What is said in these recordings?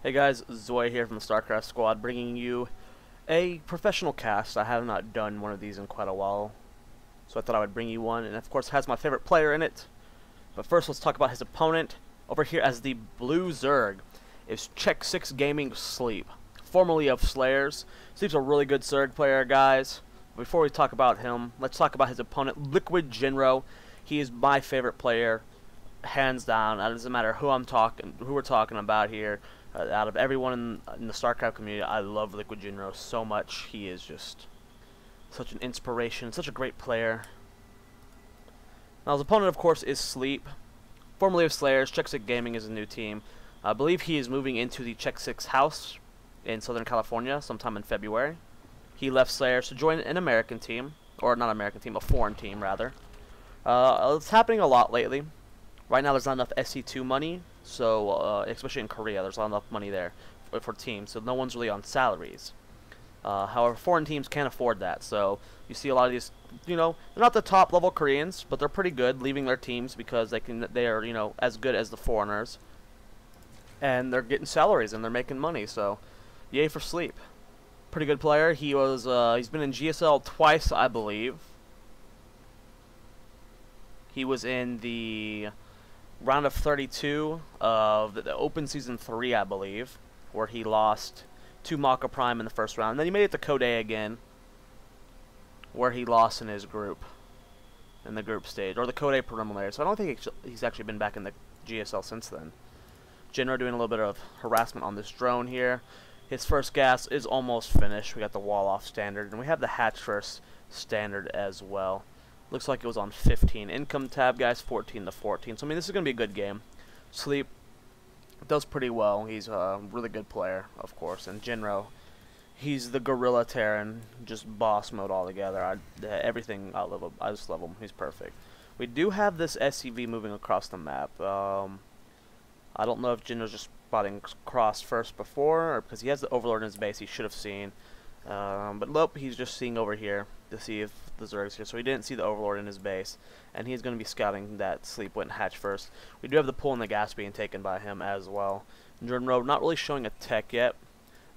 Hey guys, Zoy here from the StarCraft Squad, bringing you a professional cast. I have not done one of these in quite a while, so I thought I would bring you one, and of course it has my favorite player in it. But first, let's talk about his opponent. Over here as the Blue Zerg is Check 6 Gaming Sleep, formerly of Slayers. Sleep's a really good Zerg player, guys. Before we talk about him, let's talk about his opponent, Liquid Jinro. He is my favorite player, hands down. It doesn't matter who we're talking about here. Out of everyone in the StarCraft community, I love Liquid Jinro so much. He is just such an inspiration, such a great player. Now his opponent, of course, is Sleep, formerly of Slayers. Check 6 Gaming is a new team. I believe he is moving into the Check 6 house in Southern California sometime in February. He left Slayers to join an American team, or not American team, a foreign team rather. It's happening a lot lately. Right now there's not enough SC2 money, so especially in Korea, there's not enough money there for teams, so no one's really on salaries. However, foreign teams can't afford that, so you see a lot of these, they're not the top level Koreans, but they're pretty good, leaving their teams because they are, as good as the foreigners, and they're getting salaries and they're making money. So, yay for Sleep. Pretty good player. He's been in GSL twice, I believe. He was in the round of 32 of the Open Season 3, I believe, where he lost to Maka Prime in the first round. Then he made it to Code again, where he lost in his group, in the group stage, or the Code preliminary. So I don't think he's actually been back in the GSL since then. Jinro doing a little bit of harassment on this drone here. His first gas is almost finished. We got the wall off standard, and we have the hatch first standard as well. Looks like it was on 15. Income tab, guys, 14 to 14. So, I mean, this is going to be a good game. Sleep does pretty well. He's a really good player, of course. And Jinro, he's the Gorilla Terran, just boss mode altogether. Everything, I just love him. He's perfect. We do have this SCV moving across the map. I don't know if Jinro's just spotting cross first before, or because he has the Overlord in his base, he should have seen. But nope, he's just seeing over here to see if the Zerg's here, so he didn't see the Overlord in his base, and he's going to be scouting that Sleep went hatch first. We do have the pull and the gas being taken by him as well. Jinro not really showing a tech yet,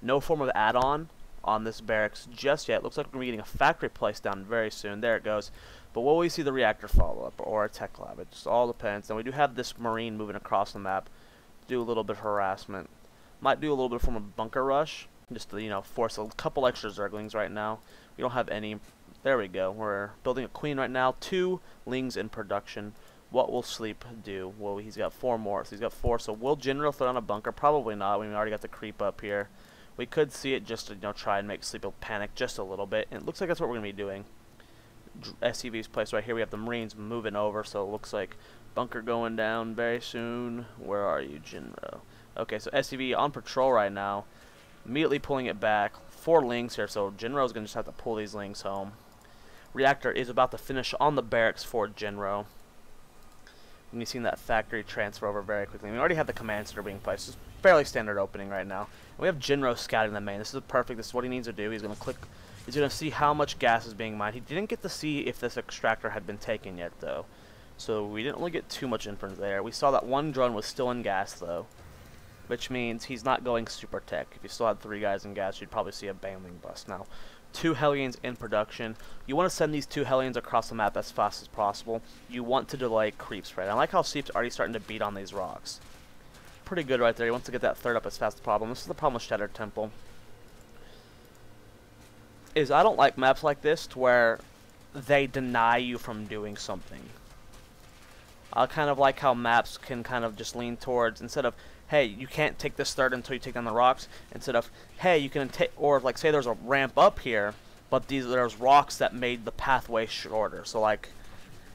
no form of add-on on this barracks just yet. Looks like we're going to be getting a factory placed down very soon. There it goes. But will we see the reactor follow-up or a tech lab? It just all depends. And we do have this Marine moving across the map to do a little bit of harassment. Might do a little bit from a bunker rush, just to, force a couple extra Zerglings right now. We don't have any. There we go. We're building a queen right now. 2 lings in production. What will Sleep do? Well, he's got 4 more. So he's got 4. So will Jinro throw on a bunker? Probably not. We already got the creep up here. We could see it just to try and make Sleep panic just a little bit. And it looks like that's what we're going to be doing. SCV's placed right here. We have the Marines moving over. So it looks like bunker going down very soon. Where are you, Jinro? Okay, so SCV on patrol right now. Immediately pulling it back. 4 lings here, so Jinro's going to just have to pull these lings home. Reactor is about to finish on the barracks for Jinro. And you've seen that factory transfer over very quickly. We already have the command center being placed. It's fairly standard opening right now. And we have Jinro scouting the main. This is perfect. This is what he needs to do. He's going to click. He's going to see how much gas is being mined. He didn't get to see if this extractor had been taken yet, though. So we didn't really get too much inference there. We saw that one drone was still in gas, though, which means he's not going super tech. If you still had 3 guys in gas, you'd probably see a Baneling bust. Now, 2 Hellions in production. You want to send these 2 Hellions across the map as fast as possible. You want to delay creep spread. I like how Sleep's already starting to beat on these rocks. Pretty good right there. He wants to get that 3rd up as fast as possible. This is the problem with Shattered Temple. I don't like maps like this to where they deny you from doing something. I kind of like how maps can kind of just lean towards, instead of, hey, you can't take this 3rd until you take down the rocks, instead of, hey, you can take, or like say there's a ramp up here, but there's rocks that made the pathway shorter. So like,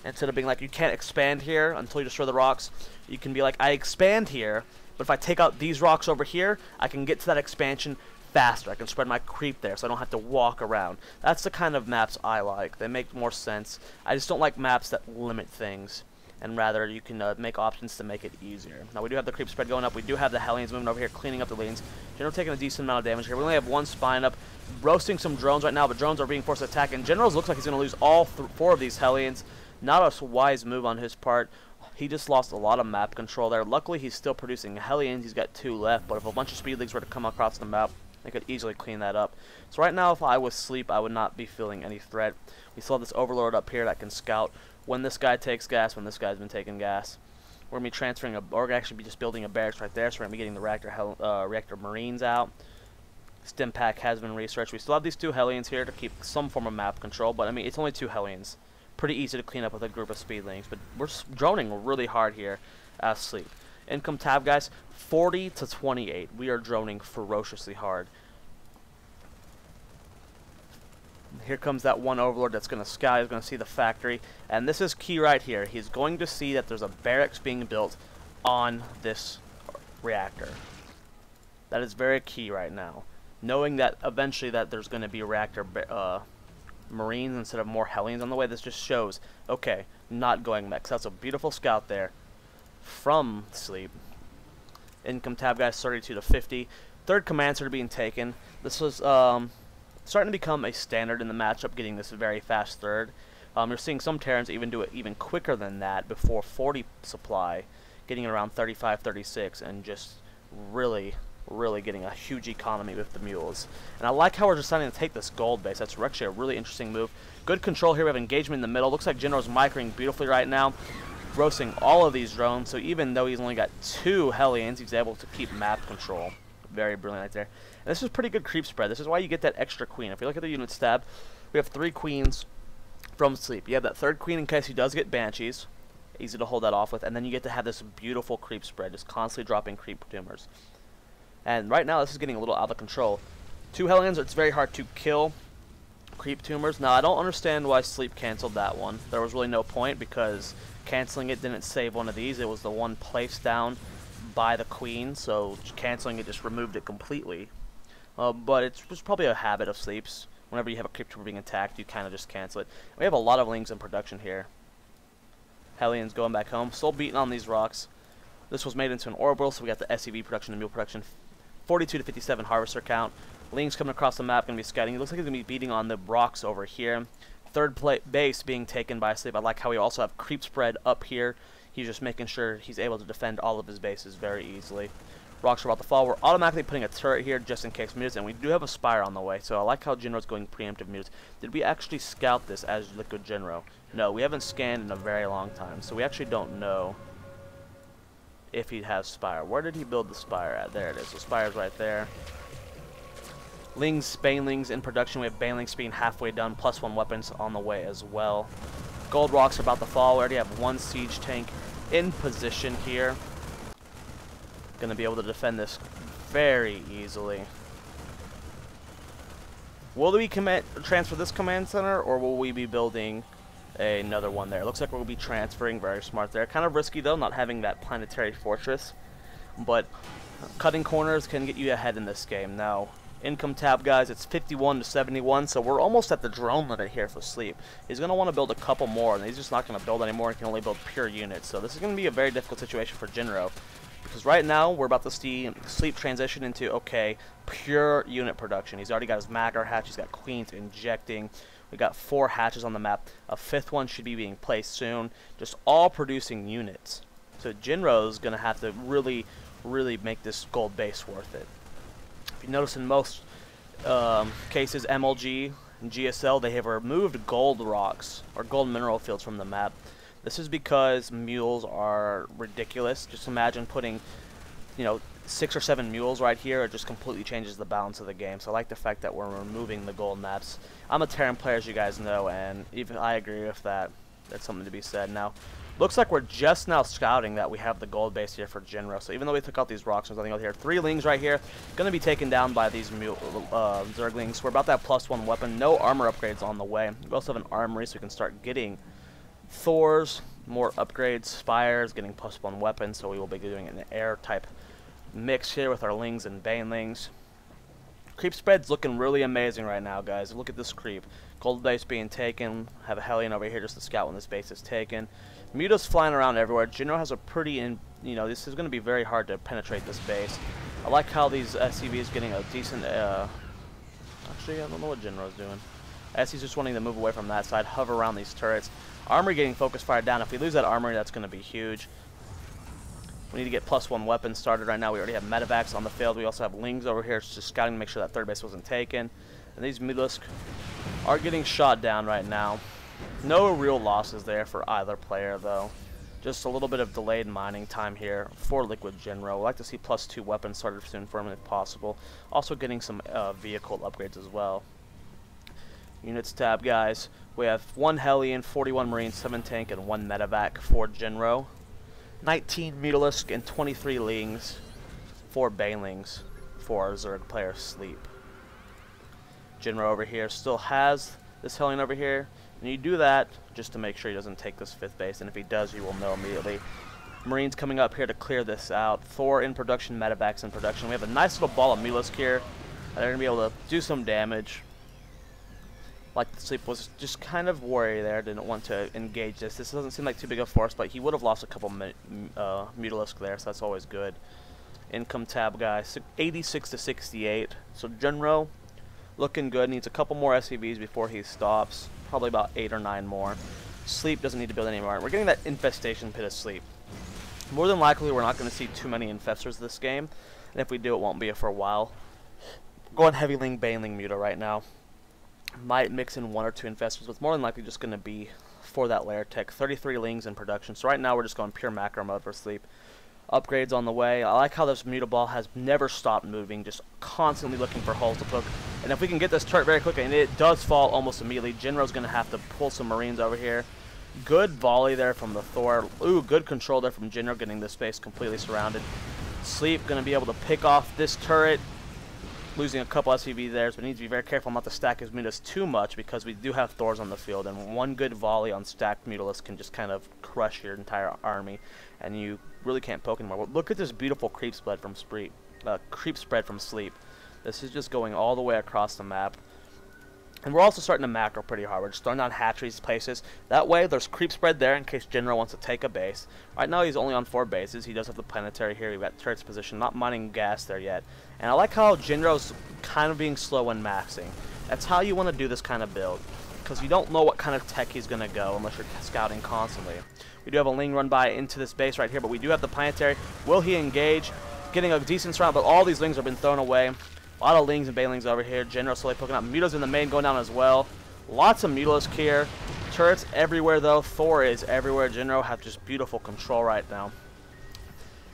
instead of being like, you can't expand here until you destroy the rocks, you can be like, I expand here, but if I take out these rocks over here, I can get to that expansion faster. I can spread my creep there so I don't have to walk around. That's the kind of maps I like. They make more sense. I just don't like maps that limit things, and rather you can make options to make it easier. Now we do have the creep spread going up. We do have the Hellions moving over here, cleaning up the lanes. Jinro taking a decent amount of damage here. We only have 1 spine up, roasting some drones right now, but drones are being forced to attack, and Jinro looks like he's going to lose all 4 of these Hellions. Not a wise move on his part. He just lost a lot of map control there. Luckily, he's still producing Hellions. He's got 2 left, but if a bunch of Speedlings were to come across the map, they could easily clean that up. So right now, if I was Sleep, I would not be feeling any threat. We still have this Overlord up here that can scout when this guy takes gas, when this guy's been taking gas. We're going to be transferring, or we're going to actually be just building a barracks right there, so we're going to be getting the Reactor Marines out. Stim pack has been researched. We still have these 2 Hellions here to keep some form of map control, but I mean, it's only 2 Hellions. Pretty easy to clean up with a group of Speedlings, but we're droning really hard here as Sleep. Income tab, guys, 40 to 28. We are droning ferociously hard. Here comes that one Overlord that's going to scout. He's going to see the factory, and this is key right here. He's going to see that there's a barracks being built on this reactor. That is very key right now. Knowing that eventually that there's going to be reactor Marines instead of more Hellions on the way, this just shows, okay, not going mechs. That's a beautiful scout there from Sleep. Income tab, guys, 32 to 50. 3rd command center being taken. This was starting to become a standard in the matchup, getting this very fast 3rd. You're seeing some Terrans even do it even quicker than that before 40 supply, getting it around 35, 36, and just really getting a huge economy with the mules. And I like how we're deciding to take this gold base. That's actually a really interesting move. Good control here. We have engagement in the middle. Looks like Jinro's microing beautifully right now, grossing all of these drones. So even though he's only got 2 Hellions, he's able to keep map control. Very brilliant right there. And this is pretty good creep spread. This is why you get that extra queen. If you look at the unit tab, we have 3 queens from Sleep. You have that 3rd queen in case he does get banshees. Easy to hold that off with. And then you get to have this beautiful creep spread, just constantly dropping creep tumors. And right now, this is getting a little out of control. 2 Hellions, it's very hard to kill creep tumors. Now, I don't understand why Sleep canceled that one. There was really no point because canceling it didn't save one of these. It was the one placed down by the queen, so canceling it just removed it completely. But it's just probably a habit of Sleep's. Whenever you have a creep tumor being attacked, you kind of just cancel it. We have a lot of lings in production here. Hellions going back home, still beating on these rocks. This was made into an orbital, so we got the SCV production and mule production. 42 to 57 harvester count. Lings coming across the map, going to be scouting. It looks like he's going to be beating on the rocks over here. 3rd base being taken by Sleep. I like how we also have creep spread up here. He's just making sure he's able to defend all of his bases very easily. Rocks are about to fall. We're automatically putting a turret here just in case mutes, and we do have a Spire on the way, so I like how Jinro's going preemptive mutes. Did we actually scout this as Liquid Jinro? No, we haven't scanned in a very long time, so we actually don't know if he has Spire. Where did he build the Spire at? There it is. The Spire's right there. Lings, Banelings in production. We have Banelings being halfway done, +1 weapons on the way as well. Gold rocks are about to fall. We already have 1 siege tank in position here. Going to be able to defend this very easily. Will we transfer this command center, or will we be building another one there? Looks like we'll be transferring. Very smart there. Kind of risky though, not having that planetary fortress, but cutting corners can get you ahead in this game. Now, income tab, guys, it's 51 to 71, so we're almost at the drone limit here for Sleep. He's going to want to build a couple more, and he's just not going to build anymore. He can only build pure units, so this is going to be a very difficult situation for Jinro, because right now we're about to see Sleep transition into, okay, pure unit production. He's already got his Magger hatch, he's got queens injecting. We got 4 hatches on the map. A 5th one should be being placed soon. Just all producing units. So Jinro's going to have to really make this gold base worth it. If you notice in most cases, MLG and GSL, they have removed gold rocks or gold mineral fields from the map. This is because mules are ridiculous. Just imagine putting, 6 or 7 mules right here. It just completely changes the balance of the game. So I like the fact that we're removing the gold maps. I'm a Terran player, as you guys know, and even I agree with that. That's something to be said. Now, looks like we're just now scouting that we have the gold base here for Jinro. So even though we took out these rocks, there's nothing out here. 3 lings right here, going to be taken down by these Zerglings. We're about to have +1 weapon. No armor upgrades on the way. We also have an armory, so we can start getting Thors, more upgrades, Spires, getting +1 weapons. So we will be doing an air type mix here with our lings and banelings. Creep spread's looking really amazing right now, guys. Look at this creep. Gold base being taken. Have a Hellion over here just to scout when this base is taken. Muta's flying around everywhere. Jinro has a pretty, this is going to be very hard to penetrate this base. I like how these SCVs getting a decent, actually, I don't know what Jinro's doing. as he's just wanting to move away from that side, hover around these turrets. Armory getting focus fired down. If we lose that armory, that's going to be huge. We need to get +1 weapons started right now. We already have medevacs on the field. We also have Lings over here just scouting to make sure that third base wasn't taken. And these Mutalisks are getting shot down right now. No real losses there for either player, though. Just a little bit of delayed mining time here for Liquid Jinro. We'd like to see +2 weapons started soon for him if possible. Also getting some vehicle upgrades as well. Units tab, guys. We have 1 Hellion, 41 Marines, 7 Tank, and 1 Medevac for Jinro. 19 Mutalisk and 23 Lings, 4 Banelings for our Zerg player Sleep. Jinro over here still has this Hellion over here. And you do that just to make sure he doesn't take this 5th base, and if he does, you will know immediately. Marines coming up here to clear this out. Thor in production, Medevacs in production. We have a nice little ball of Mutalisk here. They're going to be able to do some damage. Like the Sleep was just kind of worried there, didn't want to engage this. This doesn't seem like too big a force, but he would have lost a couple Mutalisk there, so that's always good. Income tab, guys, 86 to 68. So Jinro looking good, needs a couple more SCVs before he stops. Probably about 8 or 9 more. Sleep doesn't need to build any more. We're getting that infestation pit of Sleep. More than likely, we're not going to see too many infestors this game, and if we do, it won't be for a while. Going heavy Ling, Baneling Muta right now. Might mix in 1 or 2 infestors, but it's more than likely just going to be for that layer tech. 33 Lings in production, so right now we're just going pure macro mode for Sleep. Upgrades on the way. I like how this Muta Ball has never stopped moving, just constantly looking for holes to poke. And if we can get this turret very quickly, and it does fall almost immediately, Jinro's going to have to pull some Marines over here. Good volley there from the Thor. Ooh, good control there from Jinro, getting this space completely surrounded. Sleep going to be able to pick off this turret. Losing a couple SCV there, so we need to be very careful not to stack his Mutas too much because we do have Thors on the field, and one good volley on stacked Mutalisk can just kind of crush your entire army, and you really can't poke anymore. But look at this beautiful creep spread from Sleep. This is just going all the way across the map. And we're also starting to macro pretty hard. We're just throwing down hatcheries places. That way, there's creep spread there in case Jinro wants to take a base. Right now, he's only on 4 bases. He does have the planetary here. We've got turrets position, not mining gas there yet. And I like how Jinro's kind of being slow when maxing. That's how you want to do this kind of build, because you don't know what kind of tech he's going to go unless you're scouting constantly. We do have a Ling run by into this base right here, but we do have the planetary. Will he engage? Getting a decent surround, but all these Lings have been thrown away. A lot of Lings and Banelings over here. Jinro slowly poking out. Muta's in the main going down as well. Lots of Mutalisk here. Turrets everywhere though. Thor is everywhere. Jinro have just beautiful control right now.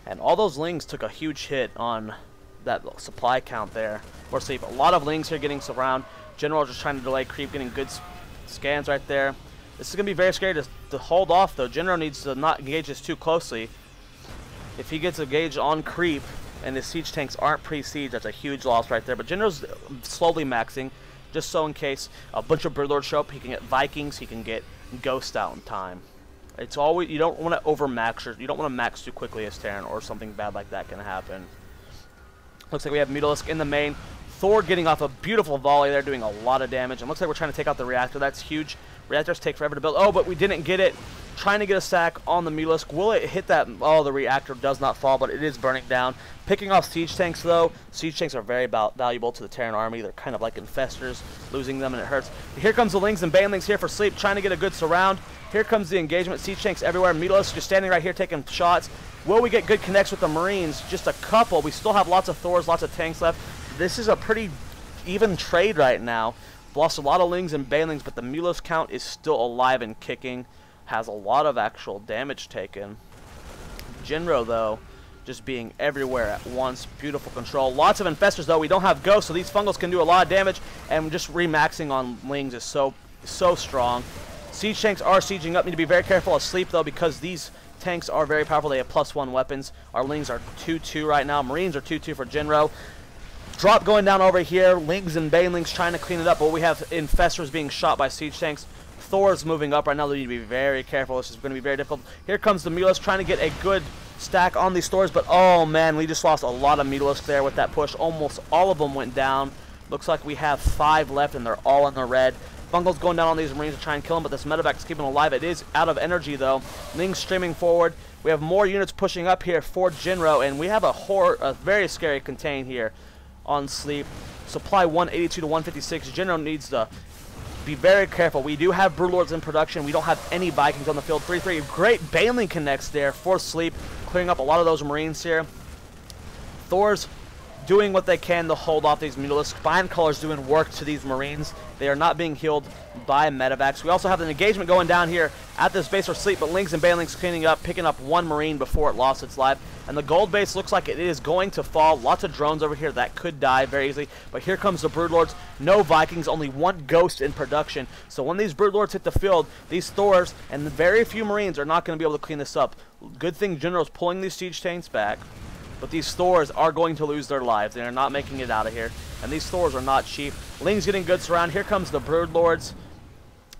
And all those Lings took a huge hit on that supply count there. For Sleep. A lot of Lings here getting surround. Jinro just trying to delay creep, getting good scans right there. This is going to be very scary to hold off though. Jinro needs to not engage this too closely. If he gets engaged on creep, and his siege tanks aren't pre-siege, that's a huge loss right there. But Jinro's slowly maxing, just so in case a bunch of Broodlords show up, he can get Vikings, he can get Ghost out in time. It's always, you don't want to overmax, or you don't want to max too quickly as Terran, or something bad like that can happen. Looks like we have Mutalisk in the main. Thor getting off a beautiful volley there, doing a lot of damage. And looks like we're trying to take out the reactor. That's huge. Reactors take forever to build. Oh, but we didn't get it. Trying to get a sack on the Mutalisk. Will it hit that? Oh, the reactor does not fall, but it is burning down. Picking off siege tanks, though. Siege tanks are very valuable to the Terran army. They're kind of like infestors. Losing them, and it hurts. Here comes the Lings and Banelings here for Sleep, trying to get a good surround. Here comes the engagement. Siege tanks everywhere. Mutalisk just standing right here taking shots. Will we get good connects with the Marines? Just a couple. We still have lots of Thors, lots of tanks left. This is a pretty even trade right now. Lost a lot of Lings and Banelings, but the Mutalisk count is still alive and kicking. Has a lot of actual damage taken. Jinro, though, just being everywhere at once. Beautiful control. Lots of infestors, though. We don't have ghosts, so these fungals can do a lot of damage. And just remaxing on Lings is so strong. Siege tanks are sieging up. Need to be very careful of Sleep, though, because these tanks are very powerful. They have +1 weapons. Our Lings are 2-2 right now. Marines are 2-2 for Jinro. Drop going down over here. Lings and Banelings trying to clean it up, but we have infestors being shot by siege tanks. Thor's moving up right now. They need to be very careful. This is going to be very difficult. Here comes the Mutalisk trying to get a good stack on these Thors, but oh man, we just lost a lot of Mutalisk there with that push. Almost all of them went down. Looks like we have 5 left, and they're all in the red. Fungal's going down on these Marines to try and kill them, but this medevac is keeping them alive. It is out of energy, though. Ling's streaming forward. We have more units pushing up here for Jinro, and we have a very scary contain here on Sleep. Supply 182 to 156. Jinro needs to be very careful. We do have Broodlords in production. We don't have any Vikings on the field. 3-3. Great Baneling connects there for Sleep, clearing up a lot of those Marines here. Thor's doing what they can to hold off these Mutalisks. Spine Color's doing work to these Marines. They are not being healed by Medivacs. We also have an engagement going down here at this base for Sleep, but Lings and Banelings cleaning up, picking up one Marine before it lost its life. And the gold base looks like it is going to fall. Lots of drones over here that could die very easily. But here comes the Broodlords. No Vikings, only one Ghost in production. So when these Broodlords hit the field, these Thors and the very few Marines are not going to be able to clean this up. Good thing Jinro's pulling these siege tanks back. But these Thors are going to lose their lives. They are not making it out of here. And these Thors are not cheap. Ling's getting good surround. Here comes the Broodlords.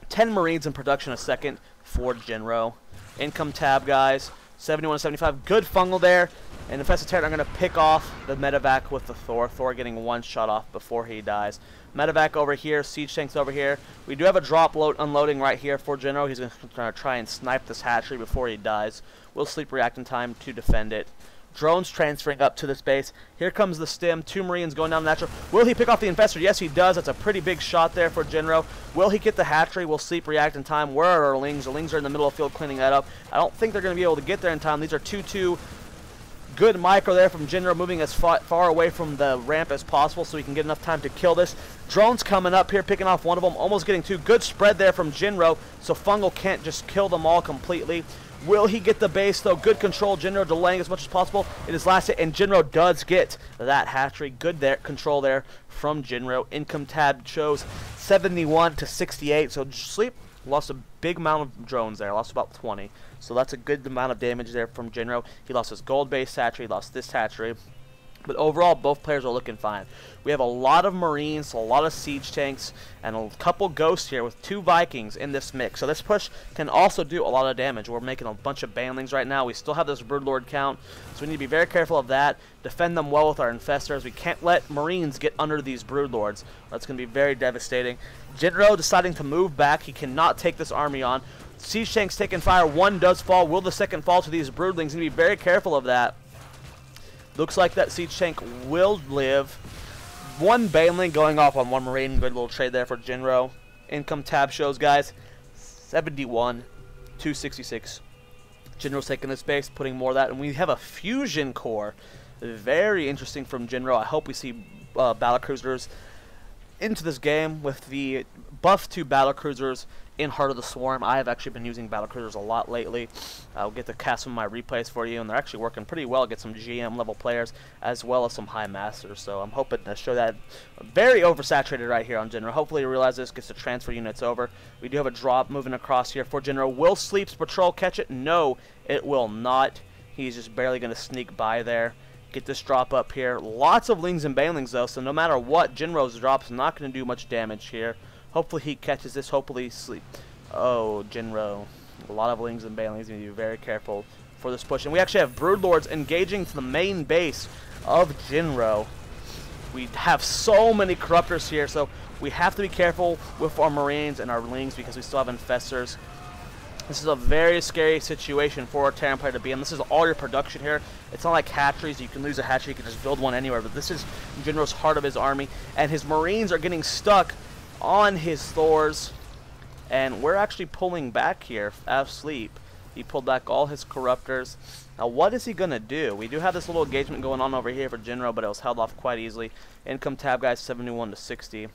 10 Marines in production a second for Jinro. Income tab, guys. 71 to 75. Good fungal there. And Infested Terran are going to pick off the Medivac with the Thor. Thor getting one shot off before he dies. Medivac over here. Siege tanks over here. We do have a drop load unloading right here for Jinro. He's going to try and snipe this hatchery before he dies. We'll Sleep react in time to defend it. Drones transferring up to this base. Here comes the stim. 2 Marines going down the natural. Will he pick off the Infestor? Yes, he does. That's a pretty big shot there for Jinro. Will he get the hatchery? Will Sleep react in time? Where are our Lings? The Lings are in the middle of the field cleaning that up. I don't think they're going to be able to get there in time. These are 2-2. Good micro there from Jinro, moving as far away from the ramp as possible so he can get enough time to kill this. Drones coming up here, picking off one of them. Almost getting 2. Good spread there from Jinro, so Fungal can't just kill them all completely. Will he get the base, though? Good control. Jinro delaying as much as possible. It is last hit, and Jinro does get that hatchery. Good there, control there from Jinro. Income tab shows 71 to 68. So Sleep lost a big amount of drones there. Lost about 20. So that's a good amount of damage there from Jinro. He lost his gold base hatchery. Lost this hatchery. But overall, both players are looking fine. We have a lot of Marines, a lot of siege tanks, and a couple Ghosts here with 2 Vikings in this mix. So this push can also do a lot of damage. We're making a bunch of Banelings right now. We still have this Broodlord count, so we need to be very careful of that. Defend them well with our Infestors. We can't let Marines get under these Broodlords. That's going to be very devastating. Jinro deciding to move back. He cannot take this army on. Siege tanks taking fire. 1 does fall. Will the second fall to these Broodlings? Need to be very careful of that. Looks like that siege tank will live. 1 Baneling going off on 1 Marine. Good little trade there for Jinro. Income tab shows, guys, 71 to 66. Jinro's taking this base, putting more of that. And we have a fusion core. Very interesting from Jinro. I hope we see battlecruisers into this game with the buff to battlecruisers in Heart of the Swarm. I have actually been using battlecruisers a lot lately. I'll get to cast some of my replays for you, and they're actually working pretty well. Get some GM level players as well as some high masters. So I'm hoping to show that. Very oversaturated right here on Jinro. Hopefully you realize this gets the transfer units over. We do have a drop moving across here for Jinro. Will Sleep's patrol catch it? No, it will not. He's just barely going to sneak by there. Get this drop up here. Lots of Lings and Banelings though, so no matter what, Jinro's drop's not going to do much damage here. Hopefully he catches this. Hopefully Sleep. Oh, Jinro. A lot of Lings and Banelings. You need to be very careful for this push. And we actually have Broodlords engaging to the main base of Jinro. We have so many Corruptors here, so we have to be careful with our Marines and our Lings because we still have Infestors. This is a very scary situation for a Terran player to be in. This is all your production here. It's not like hatcheries. You can lose a hatchery. You can just build one anywhere. But this is Jinro's heart of his army. And his Marines are getting stuck on his Thors. And we're actually pulling back here as Sleep. He pulled back all his Corruptors. Now, what is he going to do? We do have this little engagement going on over here for Jinro, but it was held off quite easily. Income tab, guys, 71 to 60.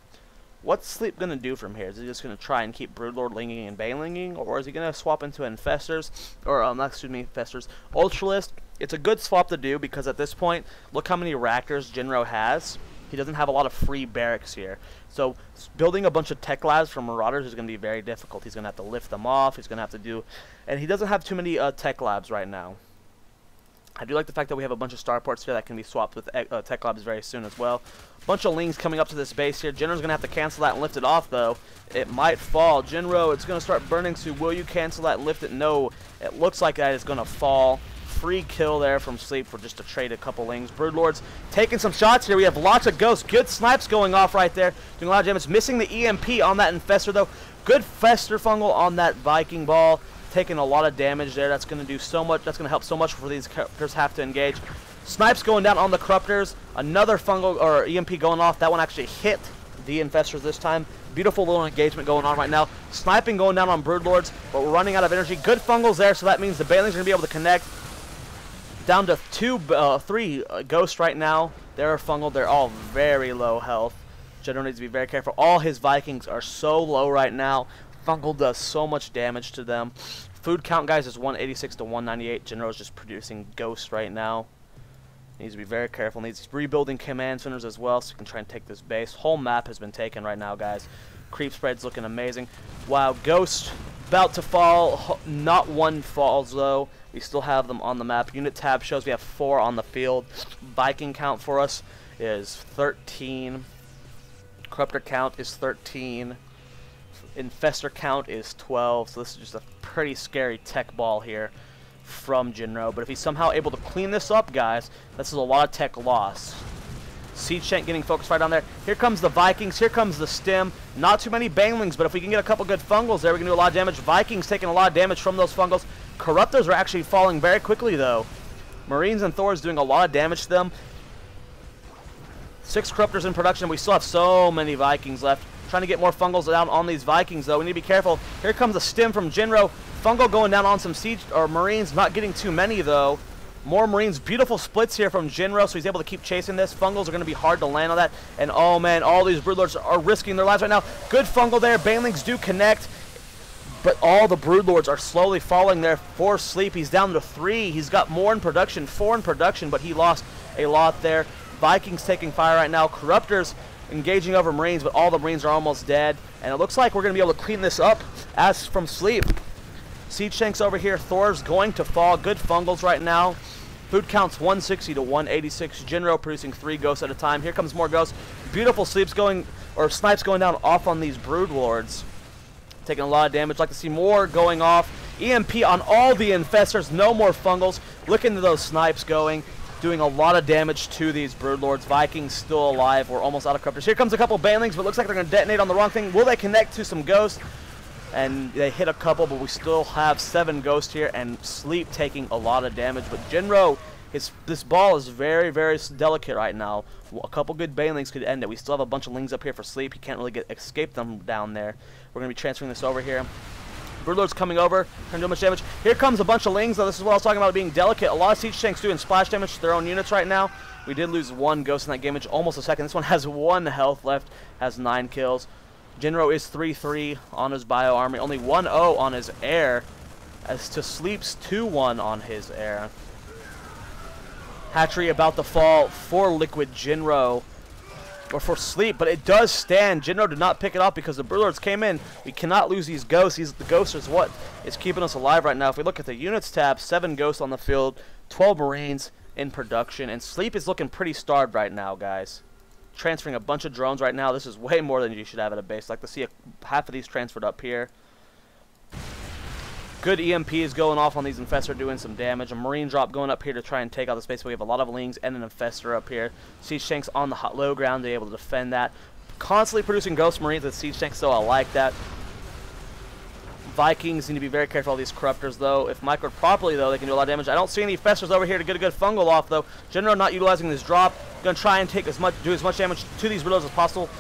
What's Sleep going to do from here? Is he just going to try and keep Broodlord linging and Banelinging? Or is he going to swap into Infestors? Or, excuse me, Infestors. Ultralist. It's a good swap to do because at this point, look how many Raptors Jinro has. He doesn't have a lot of free barracks here. So, building a bunch of tech labs for Marauders is going to be very difficult. He's going to have to lift them off. He's going to have to do... And he doesn't have too many tech labs right now. I do like the fact that we have a bunch of starports here that can be swapped with tech labs very soon as well. Bunch of Lings coming up to this base here. Jinro's going to have to cancel that and lift it off, though. It might fall. Jinro, it's going to start burning, so will you cancel that and lift it? No. It looks like that is going to fall. Free kill there from Sleep for just to trade a couple Lings. Broodlords taking some shots here. We have lots of Ghosts. Good snipes going off right there. Doing a lot of damage. Missing the EMP on that Infestor, though. Good Fester Fungal on that Viking Ball. Taking a lot of damage there. That's going to do so much. That's going to help so much for these characters have to engage. Snipes going down on the Corruptors. Another Fungal or EMP going off. That one actually hit the Infestors this time. Beautiful little engagement going on right now. Sniping going down on Broodlords, but we're running out of energy. Good fungals there, so that means the Banelings are going to be able to connect. Down to 3 Ghosts right now. They're fungal. They're all very low health. Jinro needs to be very careful. All his Vikings are so low right now. Fungal does so much damage to them. Food count, guys, is 186 to 198. Jinro is just producing Ghosts right now. Needs to be very careful. Needs rebuilding command centers as well, so we can try and take this base. Whole map has been taken right now, guys. Creep spread's looking amazing. Wow, Ghost about to fall. Not one falls, though. We still have them on the map. Unit tab shows we have 4 on the field. Viking count for us is 13. Corruptor count is 13. Infestor count is 12. So this is just a pretty scary tech ball here from Jinro. But if he's somehow able to clean this up, guys, this is a lot of tech loss. Siege Tank getting focused right down there. Here comes the Vikings. Here comes the Stim. Not too many Banelings, but if we can get a couple good fungals there, we can do a lot of damage. Vikings taking a lot of damage from those fungals. Corruptors are actually falling very quickly, though. Marines and Thors doing a lot of damage to them. 6 Corruptors in production. We still have so many Vikings left. Trying to get more fungals down on these Vikings, though. We need to be careful. Here comes a Stim from Jinro. Fungal going down on some Siege or Marines. Not getting too many, though. More Marines. Beautiful splits here from Jinro, so he's able to keep chasing this. Fungals are going to be hard to land on that. And, oh, man, all these Broodlords are risking their lives right now. Good fungal there. Banelings do connect. But all the Broodlords are slowly falling there for Sleep. He's down to 3. He's got more in production, 4 in production, but he lost a lot there. Vikings taking fire right now. Corruptors engaging over Marines, but all the Marines are almost dead. And it looks like we're going to be able to clean this up as from Sleep. Siege Tanks over here. Thor's going to fall. Good fungals right now. Food counts 160 to 186. Jinro producing 3 Ghosts at a time. Here comes more Ghosts. Beautiful Snipes going down off on these Broodlords. Taking a lot of damage. Like to see more going off. EMP on all the Infestors. No more fungals. Look into those snipes going. Doing a lot of damage to these Broodlords. Vikings still alive. We're almost out of Corruptors. Here comes a couple Banelings, but looks like they're going to detonate on the wrong thing. Will they connect to some Ghosts? And they hit a couple, but we still have 7 Ghosts here, and Sleep taking a lot of damage. But Jinro, this ball is very, very delicate right now. A couple good Banelings could end it. We still have a bunch of Lings up here for Sleep. He can't really escape them down there. We're going to be transferring this over here. Broodlord's coming over, trying to do much damage. Here comes a bunch of Lings, though. This is what I was talking about being delicate. A lot of Siege Tanks doing splash damage to their own units right now. We did lose 1 Ghost in that game, almost a second. This one has 1 health left, has 9 kills. Jinro is 3-3 on his bio army, only 1-0 on his air, as to Sleep's 2-1 on his air. Hatchery about to fall for Liquid Jinro, or for Sleep, but it does stand. Jinro did not pick it up because the Broodlords came in. We cannot lose these Ghosts. The Ghosts is what is keeping us alive right now. If we look at the units tab, 7 Ghosts on the field, 12 Marines in production, and Sleep is looking pretty starved right now, guys. Transferring a bunch of drones right now. This is way more than you should have at a base. I'd like to see half of these transferred up here. Good EMPs going off on these Infestor, doing some damage. A Marine drop going up here to try and take out the space. We have a lot of Lings and an Infestor up here. Siege Tanks on the low ground to be able to defend that. Constantly producing Ghost Marines with Siege Tanks, so I like that. Vikings need to be very careful of these Corruptors, though. If microed properly, though, they can do a lot of damage. I don't see any Infestors over here to get a good fungal off, though. Jinro not utilizing this drop. Going to try and take do as much damage to these Broodlords as possible.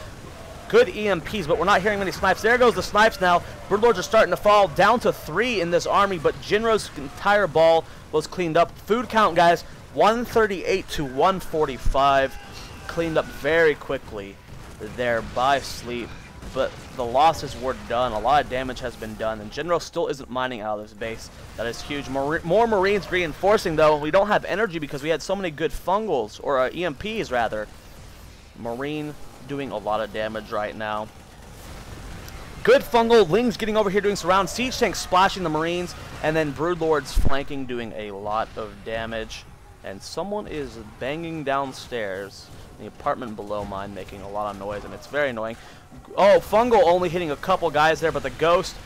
Good EMPs, but we're not hearing many snipes. There goes the snipes now. Broodlords are starting to fall down to 3 in this army, but Jinro's entire ball was cleaned up. Food count, guys, 138 to 145. Cleaned up very quickly there by Sleep. But the losses were done. A lot of damage has been done, and Jinro still isn't mining out of this base. That is huge. More Marines reinforcing, though. We don't have energy because we had so many good fungals, or EMPs, rather. Marine doing a lot of damage right now. Good fungal. Lings getting over here doing surround. Siege Tanks splashing the Marines, and then Broodlords flanking, doing a lot of damage. And someone is banging downstairs in the apartment below mine, making a lot of noise, and it's very annoying. Oh, Fungal only hitting a couple guys there, but the Ghost,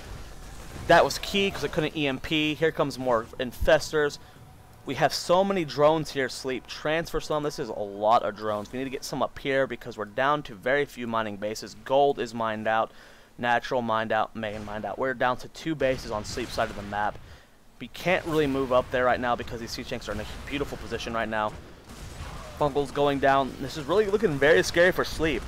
that was key because it couldn't EMP. Here comes more Infestors. We have so many drones here, Sleep. Transfer some. This is a lot of drones. We need to get some up here because we're down to very few mining bases. Gold is mined out. Natural mined out. Main mined out. We're down to 2 bases on Sleep's side of the map. We can't really move up there right now because these Siege Tanks are in a beautiful position right now. Fungal's going down. This is really looking very scary for Sleep.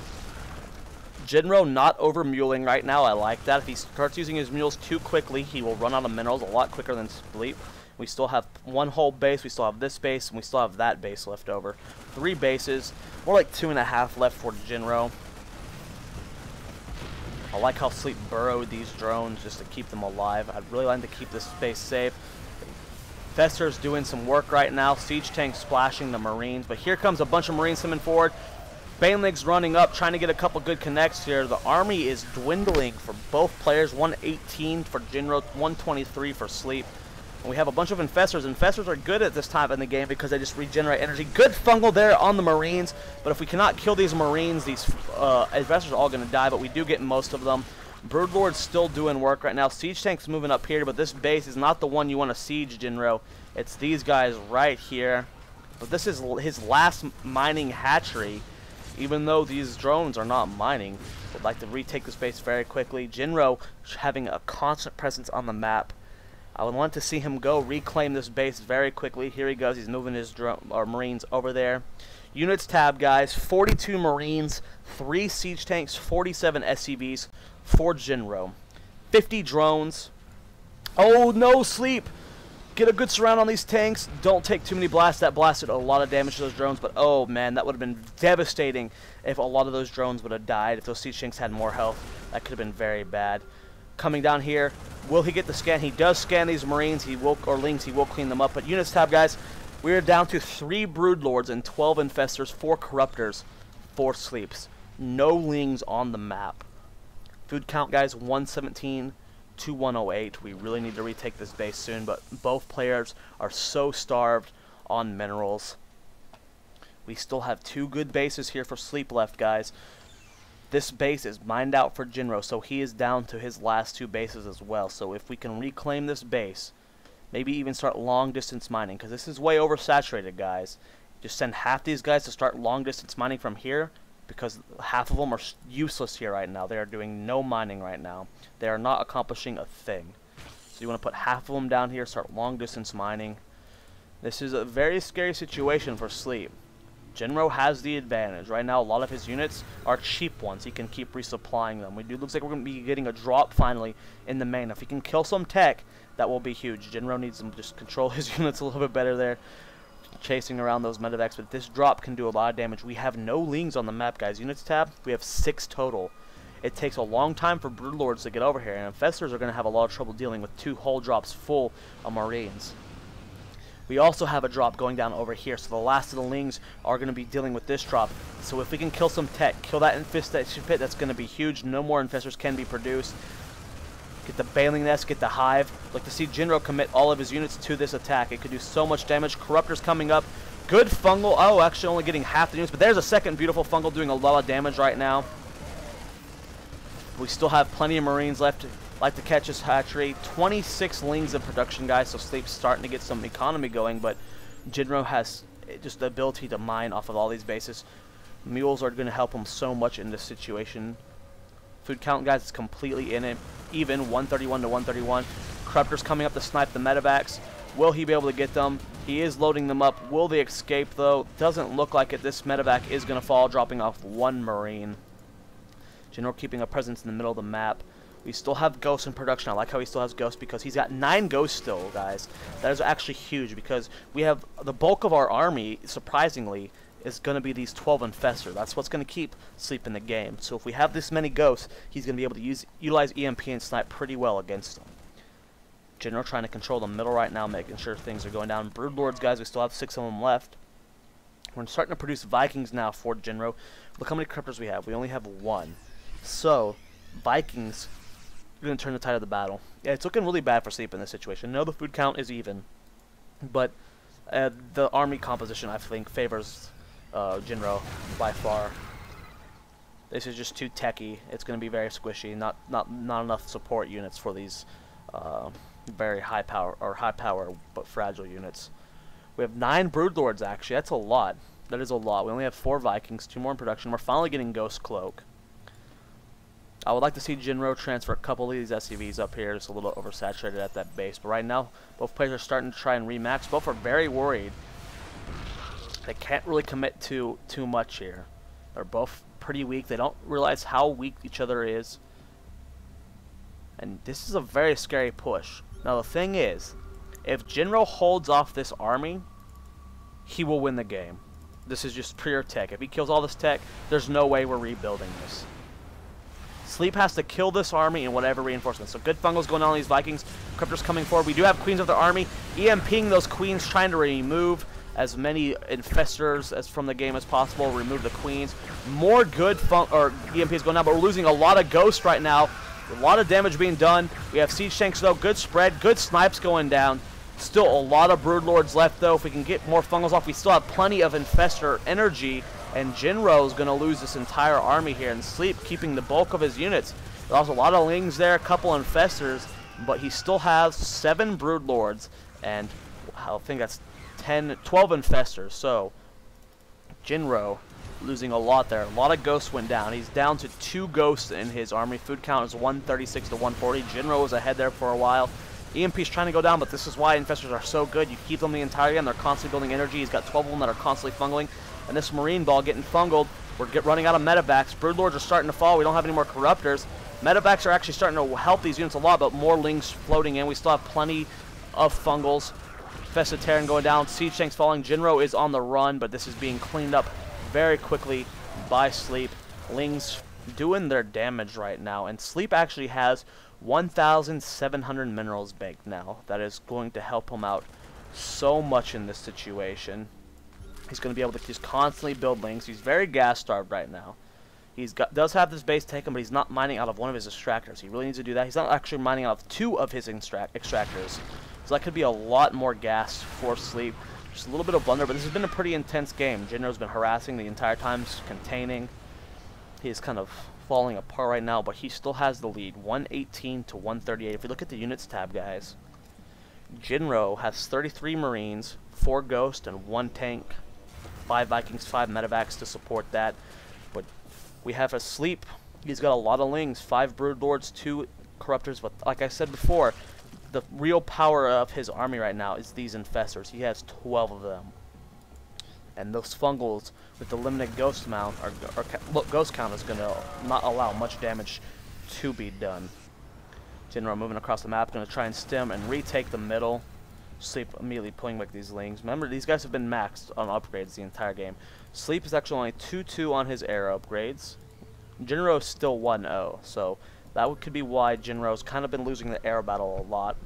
Jinro not over muling right now. I like that. If he starts using his mules too quickly, he will run out of minerals a lot quicker than Sleep. We still have one whole base, we still have this base, and we still have that base left over. 3 bases, more like 2.5 left for Jinro. I like how Sleep burrowed these drones just to keep them alive. I'd really like to keep this base safe. Fester's doing some work right now. Siege tank splashing the Marines, but here comes a bunch of Marines coming forward. Banelig's running up, trying to get a couple good connects here. The army is dwindling for both players. 118 for Jinro, 123 for Sleep. And we have a bunch of Infestors. Infestors are good at this time in the game because they just regenerate energy. Good fungal there on the Marines, but if we cannot kill these Marines, these Infestors are all going to die, but we do get most of them. Broodlord's still doing work right now. Siege tank's moving up here, but this base is not the one you want to siege, Jinro. It's these guys right here. But this is his last mining hatchery. Even though these drones are not mining, would like to retake this base very quickly. Jinro having a constant presence on the map. I would want to see him go reclaim this base very quickly. Here he goes. He's moving his Marines over there. Units tab, guys. 42 Marines, 3 siege tanks, 47 SCVs for Jinro. 50 drones. Oh, no, Sleep. Get a good surround on these tanks. Don't take too many blasts. That blasted a lot of damage to those drones, but oh man, that would have been devastating if a lot of those drones would have died. If those siege tanks had more health, that could have been very bad. Coming down here, will he get the scan? He does scan these Marines, he will, or Lings, he will clean them up. But units tab, guys, we are down to 3 Broodlords and 12 Infestors, 4 Corruptors, 4 Sleeps. No Lings on the map. Food count, guys, 117. to 108. We really need to retake this base soon, but both players are so starved on minerals. We still have 2 good bases here for Sleep left, guys. This base is mined out for Jinro, so he is down to his last 2 bases as well. So if we can reclaim this base, maybe even start long distance mining, because this is way oversaturated, guys. Just send half these guys to start long distance mining from here, because half of them are useless here right now. They are doing no mining right now. They are not accomplishing a thing. So you want to put half of them down here, start long distance mining. This is a very scary situation for Sleep. Jinro has the advantage. Right now, a lot of his units are cheap ones. He can keep resupplying them. Looks like we're going to be getting a drop finally in the main. If he can kill some tech, that will be huge. Jinro needs to just control his units a little bit better there, chasing around those medevacs, but this drop can do a lot of damage. We have no Lings on the map, guys. Units tab, we have 6 total. It takes a long time for Broodlords to get over here, and Infestors are going to have a lot of trouble dealing with 2 whole drops full of Marines. We also have a drop going down over here, so the last of the Lings are going to be dealing with this drop. So if we can kill some tech, kill that infestation pit, that's going to be huge. No more Infestors can be produced. Get the Baneling Nest, get the Hive. Like to see Jinro commit all of his units to this attack. It could do so much damage. Corruptors coming up. Good fungal. Oh, actually only getting half the units, but there's a second beautiful fungal doing a lot of damage right now. We still have plenty of Marines left. Like to catch this hatchery. 26 Lings in production, guys, so Sleep's starting to get some economy going, but Jinro has just the ability to mine off of all these bases. Mules are going to help him so much in this situation. Food count, guys, is completely in it. Even 131 to 131. Corruptors coming up to snipe the medevacs. Will he be able to get them? He is loading them up. Will they escape, though? Doesn't look like it. This medevac is going to fall, dropping off 1 Marine. Jinro keeping a presence in the middle of the map. We still have Ghosts in production. I like how he still has Ghosts because he's got 9 Ghosts still, guys. That is actually huge because we have the bulk of our army, surprisingly, is going to be these 12 Infestors. That's what's going to keep Sleep in the game. So if we have this many Ghosts, he's going to be able to utilize EMP and snipe pretty well against them. Jinro trying to control the middle right now, making sure things are going down. Broodlords, guys, we still have 6 of them left. We're starting to produce Vikings now for Jinro. Look how many Corruptors we have. We only have 1. So, Vikings are going to turn the tide of the battle. Yeah, it's looking really bad for Sleep in this situation. No, the food count is even, but the army composition, I think, favors Jinro by far. This is just too techy. It's going to be very squishy. Not enough support units for these very high power but fragile units. We have 9 Broodlords actually. That's a lot. That is a lot. We only have 4 Vikings, 2 more in production. We're finally getting Ghost Cloak. I would like to see Jinro transfer a couple of these SCVs up here. Just a little oversaturated at that base. But right now, both players are starting to try and remax. Both are very worried. They can't really commit to too much here. They're both pretty weak. They don't realize how weak each other is. And this is a very scary push. Now the thing is, if Jinro holds off this army, he will win the game. This is just pure tech. If he kills all this tech, there's no way we're rebuilding this. Sleep has to kill this army and whatever reinforcements. So good fungals going on these Vikings. Cryptors coming forward. We do have queens of their army. EMPing those queens, trying to remove as many infestors as from the game as possible. Remove the queens. More good EMPs going down, but we're losing a lot of ghosts right now. A lot of damage being done. We have siege tanks though. Good spread. Good snipes going down. Still a lot of broodlords left though. If we can get more fungals off, we still have plenty of infestor energy. And Jinro is going to lose this entire army here. And Sleep keeping the bulk of his units. There's a lot of lings there, a couple infestors, but he still has 7 broodlords and I think that's 12 infestors. So Jinro losing a lot there. A lot of ghosts went down. He's down to 2 ghosts in his army. Food count is 136 to 140. Jinro was ahead there for a while. EMP's trying to go down, but this is why infestors are so good. You keep them the entire game. They're constantly building energy. He's got 12 of them that are constantly fungling. And this marine ball getting fungled. We're running out of medevacs. Broodlords are starting to fall. We don't have any more corruptors. Medevacs are actually starting to help these units a lot, but more lings floating in. We still have plenty of fungals. Infested Terran going down. Siege tanks falling. Jinro is on the run, but this is being cleaned up very quickly by Sleep. Lings doing their damage right now, and Sleep actually has 1,700 minerals banked now. That is going to help him out so much in this situation. He's going to be able to just constantly build lings. He's very gas starved right now. Does have this base taken, but he's not mining out of one of his extractors. He really needs to do that. He's not actually mining out of 2 of his extractors. So that could be a lot more gas for Sleep. Just a little bit of blunder, but this has been a pretty intense game. Jinro's been harassing the entire time, containing. He's kind of falling apart right now, but he still has the lead, 118 to 138. If we look at the units tab, guys, Jinro has 33 Marines, 4 Ghosts, and 1 tank, 5 Vikings, 5 medevacs to support that. But we have a Sleep. He's got a lot of lings, 5 Broodlords, 2 Corruptors, but like I said before, the real power of his army right now is these infestors. He has 12 of them. And those fungals with the limited ghost amount ghost count is going to not allow much damage to be done. Jinro moving across the map, going to try and stem and retake the middle. Sleep immediately pulling back these lings. Remember, these guys have been maxed on upgrades the entire game. Sleep is actually only 2-2 on his air upgrades. Jinro is still 1-0, so that could be why Jinro's kind of been losing the air battle a lot.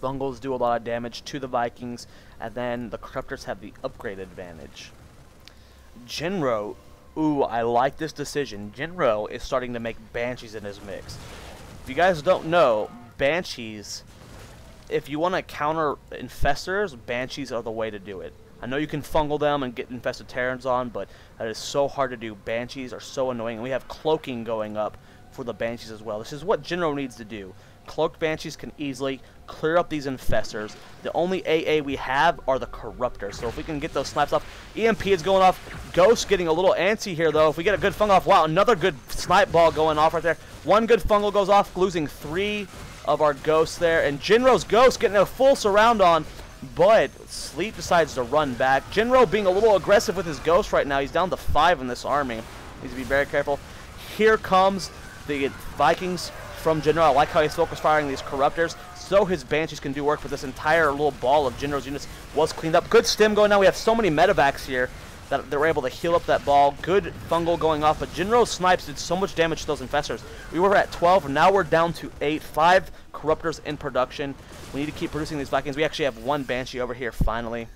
Fungals do a lot of damage to the Vikings, and then the Corruptors have the upgrade advantage. Jinro, ooh, I like this decision. Jinro is starting to make Banshees in his mix. If you guys don't know, Banshees, if you want to counter infestors, Banshees are the way to do it. I know you can fungal them and get infested Terrans on, but that is so hard to do. Banshees are so annoying, and we have cloaking going up for the Banshees as well. This is what Jinro needs to do. Cloaked Banshees can easily clear up these infestors. The only AA we have are the Corruptors, so if we can get those snipes off. EMP is going off. Ghost getting a little antsy here, though. If we get a good fungal off, wow, another good snipe ball going off right there. One good fungal goes off, losing 3 of our ghosts there, and Jinro's Ghost getting a full surround on, but Sleep decides to run back. Jinro being a little aggressive with his Ghost right now. He's down to 5 in this army. Needs to be very careful. Here comes the Vikings from Jinro. I like how he's focus firing these Corruptors so his Banshees can do work, but this entire little ball of Jinro's units was cleaned up. Good stim going now. We have so many medevacs here that they're able to heal up that ball. Good fungal going off, but Jinro's snipes did so much damage to those infestors. We were at 12, now we're down to 8. 5 Corruptors in production. We need to keep producing these Vikings. We actually have 1 Banshee over here finally.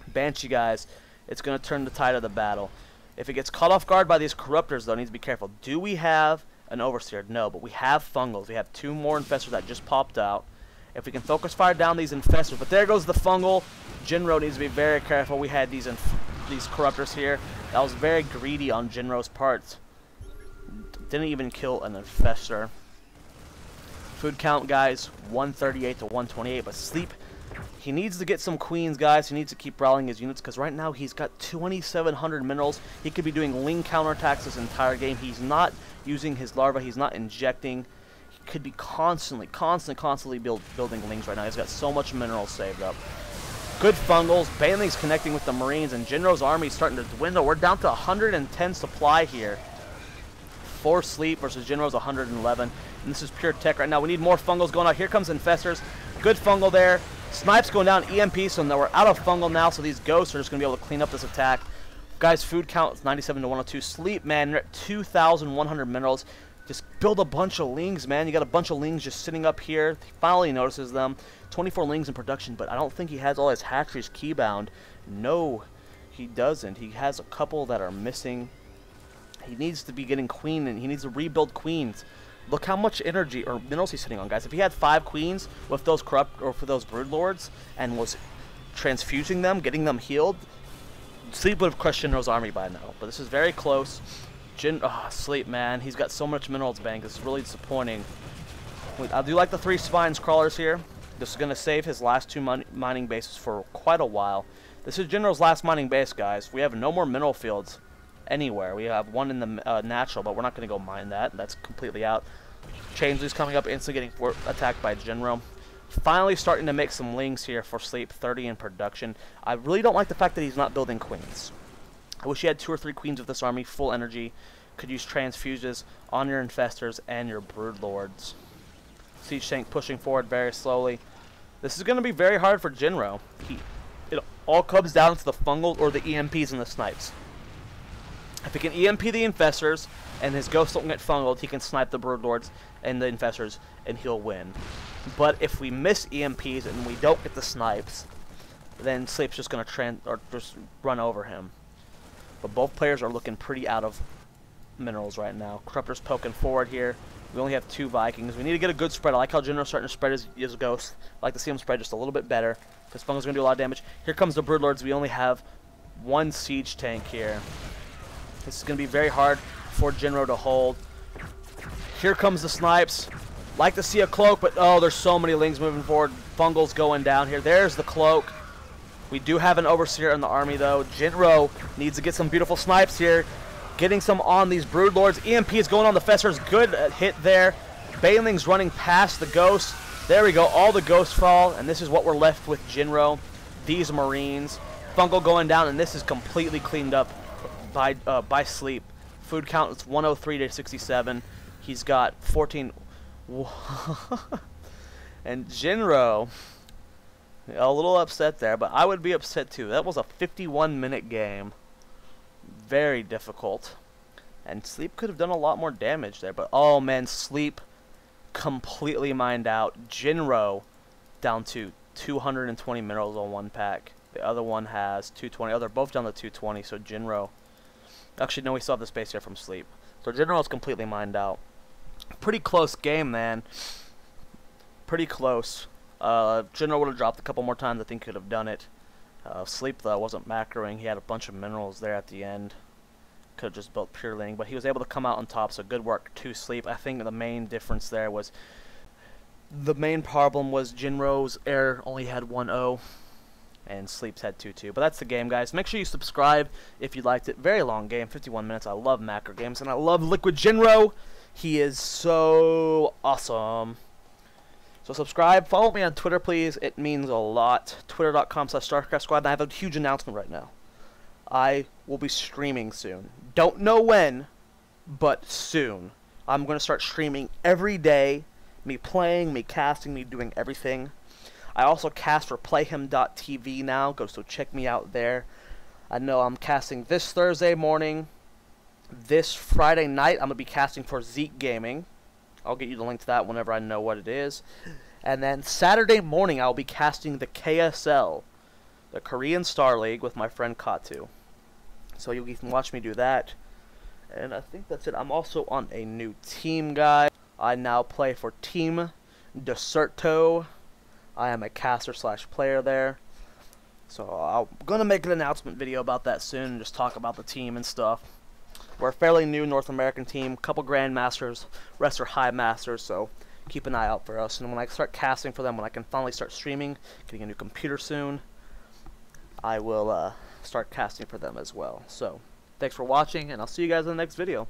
Banshee, guys, it's going to turn the tide of the battle. If it gets caught off guard by these Corruptors, though, it needs to be careful. Do we have an Overseer? No, but we have fungals. We have 2 more infestors that just popped out. If we can focus fire down these infestors, but there goes the fungal. Jinro needs to be very careful. We had these Corruptors here. That was very greedy on Jinro's part. Didn't even kill an infestor. Food count, guys, 138 to 128, but Sleep, he needs to get some queens, guys. He needs to keep rallying his units, because right now he's got 2,700 minerals. He could be doing ling counterattacks this entire game. He's not using his larva. He's not injecting. He could be constantly building lings right now. He's got so much minerals saved up. Good fungals. Bailey's connecting with the Marines, and Jinro's army is starting to dwindle. We're down to 110 supply here for Sleep versus Jinro's 111. And this is pure tech right now. We need more fungals going out. Here comes Infestors. Good fungal there. Snipes going down. EMP, so now we're out of fungal now, so these ghosts are just going to be able to clean up this attack. Guys, food count is 97 to 102. Sleep, man, you're at 2,100 minerals. Just build a bunch of lings, man. You got a bunch of lings just sitting up here. He finally notices them. 24 lings in production, but I don't think he has all his hatcheries keybound. No, he doesn't. He has a couple that are missing. He needs to be getting queen, and he needs to rebuild queens. Look how much energy or minerals he's sitting on, guys. If he had 5 queens with those corrupt or for those broodlords and was transfusing them, getting them healed, Sleep would have crushed Jinro's army by now. But this is very close. Sleep, man. He's got so much minerals bank. This is really disappointing. I do like the 3 spines crawlers here. This is going to save his last 2 mining bases for quite a while. This is Jinro's last mining base, guys. We have no more mineral fields anywhere. We have 1 in the natural, but we're not going to go mine that. That's completely out. Changeling's coming up, instantly getting attacked by Jinro. Finally starting to make some lings here for Sleep, 30 in production. I really don't like the fact that he's not building queens. I wish he had 2 or 3 queens of this army, full energy. Could use transfuses on your infestors and your broodlords. Siege tank pushing forward very slowly. This is going to be very hard for Jinro. It all comes down to the fungal or the EMPs and the snipes. If he can EMP the infestors and his ghosts don't get fungaled, he can snipe the broodlords and the infestors and he'll win. But if we miss EMPs and we don't get the snipes, then Sleep's just going to just run over him. But both players are looking pretty out of minerals right now. Corruptor's poking forward here. We only have 2 Vikings. We need to get a good spread. I like how Jinro's starting to spread his ghosts. I like to see him spread just a little bit better, because Fungal's going to do a lot of damage. Here comes the broodlords. We only have 1 siege tank here. This is going to be very hard for Jinro to hold. Here comes the snipes. Like to see a cloak, but oh, there's so many lings moving forward. Fungal's going down here. There's the cloak. We do have an overseer in the army, though. Jinro needs to get some beautiful snipes here. Getting some on these broodlords. EMP is going on the festers. Good hit there. Bailing's running past the ghosts. There we go. All the ghosts fall, and this is what we're left with Jinro. These Marines. Fungal going down, and this is completely cleaned up by Sleep. Food count is 103 to 67. He's got 14. And Jinro, a little upset there, but I would be upset too. That was a 51-minute game. Very difficult. And Sleep could have done a lot more damage there, but oh man, Sleep completely mined out. Jinro down to 220 minerals on 1 pack. The other one has 220. Oh, they're both down to 220, so Jinro. Actually, no, we still have the space here from Sleep. So Jinro's completely mined out. Pretty close game, man. Pretty close. Jinro would have dropped a couple more times. I think could have done it. Sleep, though, wasn't macroing. He had a bunch of minerals there at the end. Could have just built pure ling, but he was able to come out on top, so good work to Sleep. I think the main difference there was... The main problem was Jinro's air only had 1-0, and Sleep's had 2-2. But that's the game, guys. Make sure you subscribe if you liked it. Very long game, 51 minutes. I love macro games, and I love Liquid Jinro. He is so awesome. So subscribe. Follow me on Twitter, please. It means a lot. Twitter.com/StarcraftSquad. And I have a huge announcement right now. I will be streaming soon. Don't know when, but soon. I'm going to start streaming every day. Me playing, me casting, me doing everything. I also cast for playhim.tv now. So check me out there. I know I'm casting this Thursday morning. This Friday night, I'm going to be casting for Zeke Gaming. I'll get you the link to that whenever I know what it is. And then Saturday morning, I'll be casting the KSL, the Korean Star League, with my friend Katu. So you can watch me do that. And I think that's it. I'm also on a new team, guys. I now play for Team Deserto. I am a caster/player there. So I'm going to make an announcement video about that soon and just talk about the team and stuff. We're a fairly new North American team, couple Grandmasters, rest are High Masters, so keep an eye out for us. And when I start casting for them, when I can finally start streaming, getting a new computer soon, I will start casting for them as well. So, thanks for watching, and I'll see you guys in the next video.